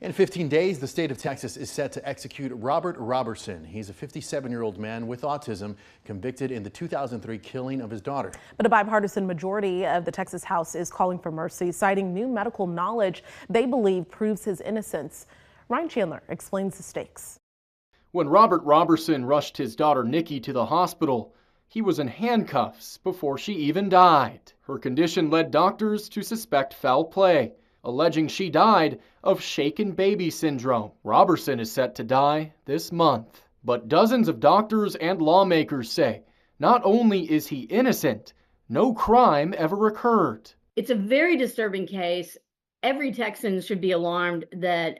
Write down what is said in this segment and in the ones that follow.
In 15 days, the state of Texas is set to execute Robert Roberson. He's a 57-year-old man with autism convicted in the 2003 killing of his daughter. But a bipartisan majority of the Texas House is calling for mercy, citing new medical knowledge they believe proves his innocence. Ryan Chandler explains the stakes. When Robert Roberson rushed his daughter Nikki to the hospital, he was in handcuffs before she even died. Her condition led doctors to suspect foul play, alleging she died of shaken baby syndrome. Roberson is set to die this month. But dozens of doctors and lawmakers say not only is he innocent, no crime ever occurred. It's a very disturbing case. Every Texan should be alarmed that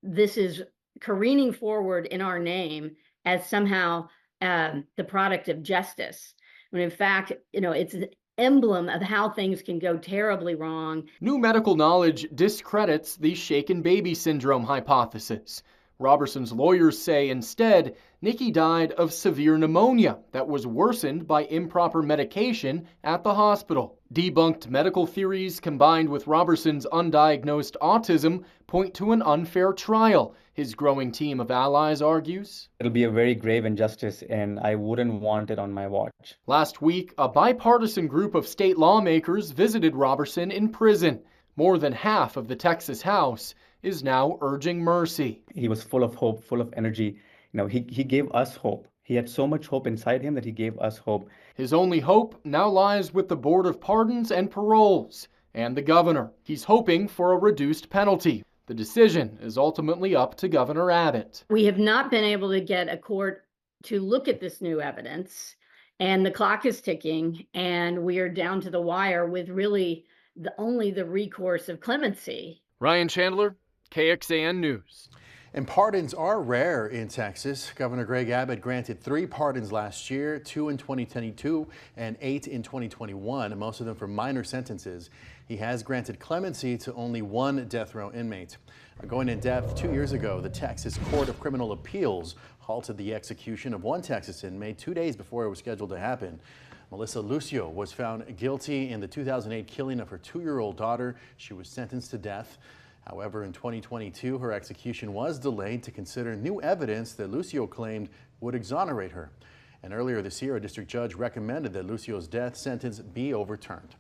this is careening forward in our name as somehow the product of justice, when in fact, it's an emblem of how things can go terribly wrong. New medical knowledge discredits the shaken baby syndrome hypothesis. Roberson's lawyers say instead, Nikki died of severe pneumonia that was worsened by improper medication at the hospital. Debunked medical theories combined with Roberson's undiagnosed autism point to an unfair trial, his growing team of allies argues. It'll be a very grave injustice, and I wouldn't want it on my watch. Last week, a bipartisan group of state lawmakers visited Roberson in prison. More than half of the Texas House is now urging mercy. He was full of hope, full of energy. He gave us hope. He had so much hope inside him that he gave us hope. His only hope now lies with the Board of Pardons and Paroles and the governor. He's hoping for a reduced penalty. The decision is ultimately up to Governor Abbott. We have not been able to get a court to look at this new evidence, and the clock is ticking, and we are down to the wire with really only the recourse of clemency. Ryan Chandler, KXAN News. And pardons are rare in Texas. Governor Greg Abbott granted 3 pardons last year, 2 in 2022 and 8 in 2021, most of them for minor sentences. He has granted clemency to only 1 death row inmate. Going in depth, 2 years ago, the Texas Court of Criminal Appeals halted the execution of 1 Texas inmate 2 days before it was scheduled to happen. Melissa Lucio was found guilty in the 2008 killing of her 2-year-old daughter. She was sentenced to death. However, in 2022, her execution was delayed to consider new evidence that Lucio claimed would exonerate her. And earlier this year, a district judge recommended that Lucio's death sentence be overturned.